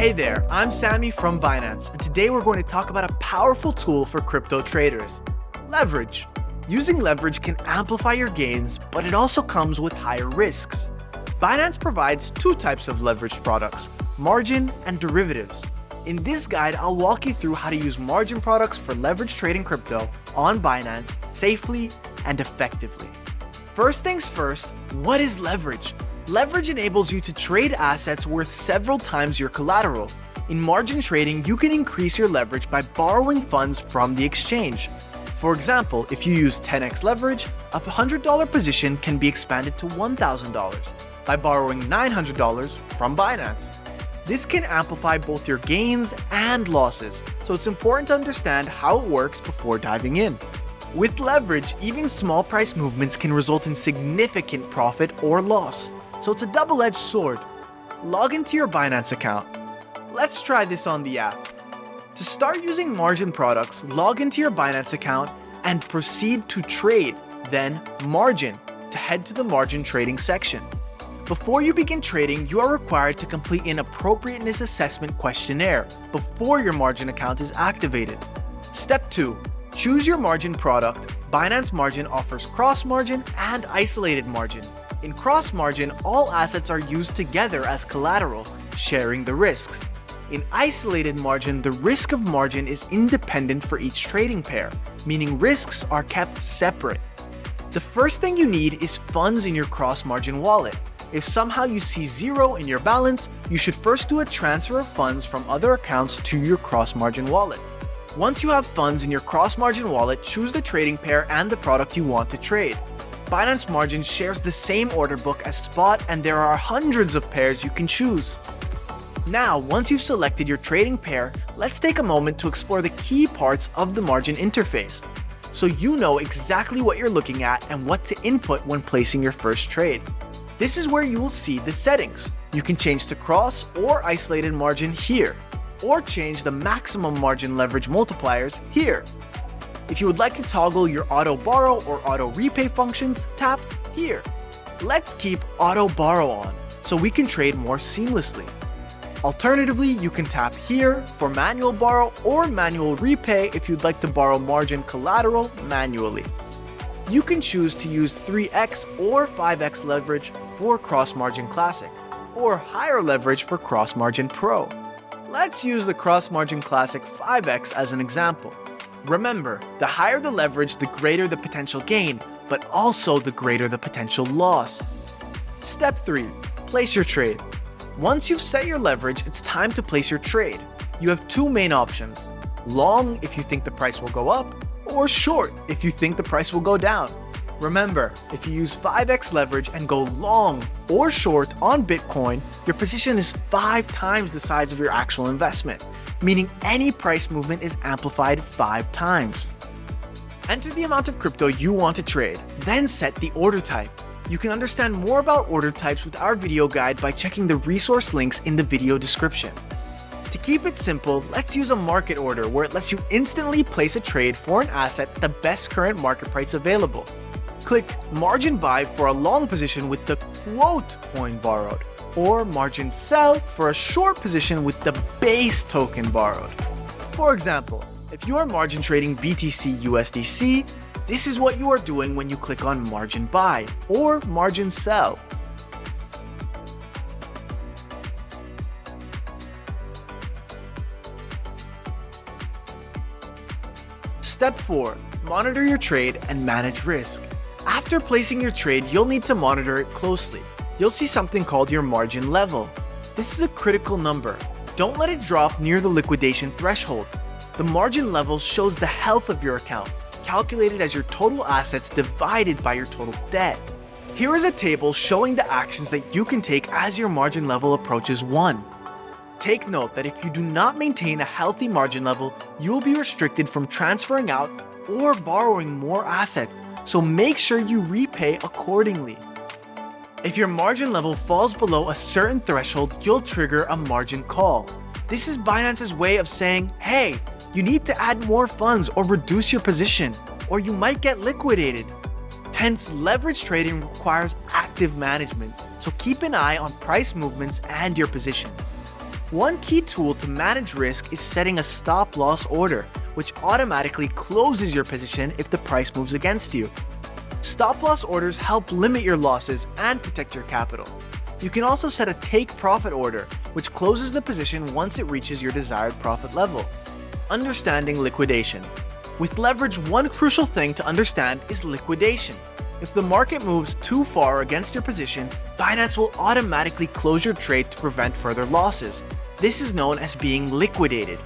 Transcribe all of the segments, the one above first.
Hey there, I'm Sammy from Binance, and today we're going to talk about a powerful tool for crypto traders: leverage. Using leverage can amplify your gains, but it also comes with higher risks. Binance provides two types of leveraged products: margin and derivatives. In this guide, I'll walk you through how to use margin products for leverage trading crypto on Binance safely and effectively. First things first, what is leverage? Leverage enables you to trade assets worth several times your collateral. In margin trading, you can increase your leverage by borrowing funds from the exchange. For example, if you use 10x leverage, a $100 position can be expanded to $1,000 by borrowing $900 from Binance. This can amplify both your gains and losses, so it's important to understand how it works before diving in. With leverage, even small price movements can result in significant profit or loss, so it's a double-edged sword. Log into your Binance account. Let's try this on the app. To start using margin products, log into your Binance account and proceed to trade, then margin, to head to the margin trading section. Before you begin trading, you are required to complete an appropriateness assessment questionnaire before your margin account is activated. Step 2. Choose your margin product. Binance Margin offers cross margin and isolated margin. In cross margin, all assets are used together as collateral, sharing the risks. In isolated margin, the risk of margin is independent for each trading pair, meaning risks are kept separate. The first thing you need is funds in your cross margin wallet. If somehow you see zero in your balance, you should first do a transfer of funds from other accounts to your cross margin wallet. Once you have funds in your cross margin wallet, choose the trading pair and the product you want to trade. Binance Margin shares the same order book as Spot, and there are hundreds of pairs you can choose. Now, once you've selected your trading pair, let's take a moment to explore the key parts of the margin interface, so you know exactly what you're looking at and what to input when placing your first trade. This is where you will see the settings. You can change to cross or isolated margin here, or change the maximum margin leverage multipliers here. If you would like to toggle your auto borrow or auto repay functions, tap here. Let's keep auto borrow on so we can trade more seamlessly. Alternatively, you can tap here for manual borrow or manual repay if you'd like to borrow margin collateral manually. You can choose to use 3x or 5x leverage for cross margin classic, or higher leverage for cross margin pro. Let's use the cross margin classic 5x as an example. Remember, the higher the leverage, the greater the potential gain, but also the greater the potential loss. Step 3. Place your trade. Once you've set your leverage, it's time to place your trade. You have two main options: long if you think the price will go up, or short if you think the price will go down. Remember, if you use 5x leverage and go long or short on Bitcoin, your position is 5 times the size of your actual investment, meaning any price movement is amplified 5 times. Enter the amount of crypto you want to trade, then set the order type. You can understand more about order types with our video guide by checking the resource links in the video description. To keep it simple, let's use a market order where it lets you instantly place a trade for an asset at the best current market price available. Click margin buy for a long position with the quote coin borrowed, or margin sell for a short position with the base token borrowed. For example, if you are margin trading BTC USDC, this is what you are doing when you click on margin buy or margin sell. Step 4. Monitor your trade and manage risk. After placing your trade, you'll need to monitor it closely. You'll see something called your margin level. This is a critical number. Don't let it drop near the liquidation threshold. The margin level shows the health of your account, calculated as your total assets divided by your total debt. Here is a table showing the actions that you can take as your margin level approaches 1. Take note that if you do not maintain a healthy margin level, you will be restricted from transferring out or borrowing more assets, so make sure you repay accordingly. If your margin level falls below a certain threshold, you'll trigger a margin call. This is Binance's way of saying, hey, you need to add more funds or reduce your position, or you might get liquidated. Hence, leverage trading requires active management, so keep an eye on price movements and your position. One key tool to manage risk is setting a stop loss order, which automatically closes your position if the price moves against you. Stop loss orders help limit your losses and protect your capital. You can also set a take profit order, which closes the position once it reaches your desired profit level. Understanding liquidation. With leverage, one crucial thing to understand is liquidation. If the market moves too far against your position, Binance will automatically close your trade to prevent further losses. This is known as being liquidated.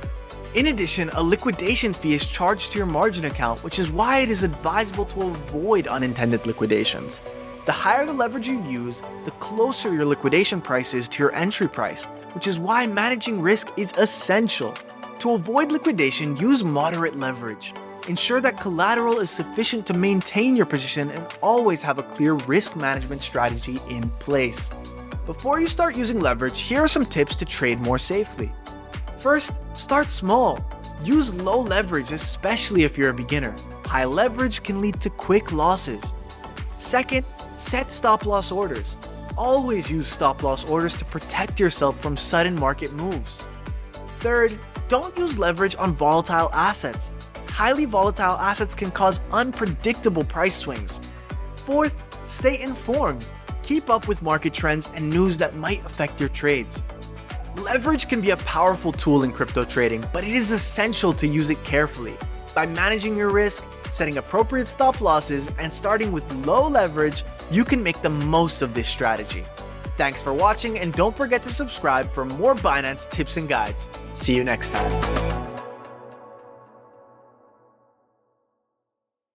In addition, a liquidation fee is charged to your margin account, which is why it is advisable to avoid unintended liquidations. The higher the leverage you use, the closer your liquidation price is to your entry price, which is why managing risk is essential. To avoid liquidation, use moderate leverage. Ensure that collateral is sufficient to maintain your position and always have a clear risk management strategy in place. Before you start using leverage, here are some tips to trade more safely. First, start small. Use low leverage, especially if you're a beginner. High leverage can lead to quick losses. Second, set stop loss orders. Always use stop loss orders to protect yourself from sudden market moves. Third, don't use leverage on volatile assets. Highly volatile assets can cause unpredictable price swings. Fourth, stay informed. Keep up with market trends and news that might affect your trades. Leverage can be a powerful tool in crypto trading, but it is essential to use it carefully. By managing your risk, setting appropriate stop losses, and starting with low leverage, you can make the most of this strategy. Thanks for watching, and don't forget to subscribe for more Binance tips and guides. See you next time.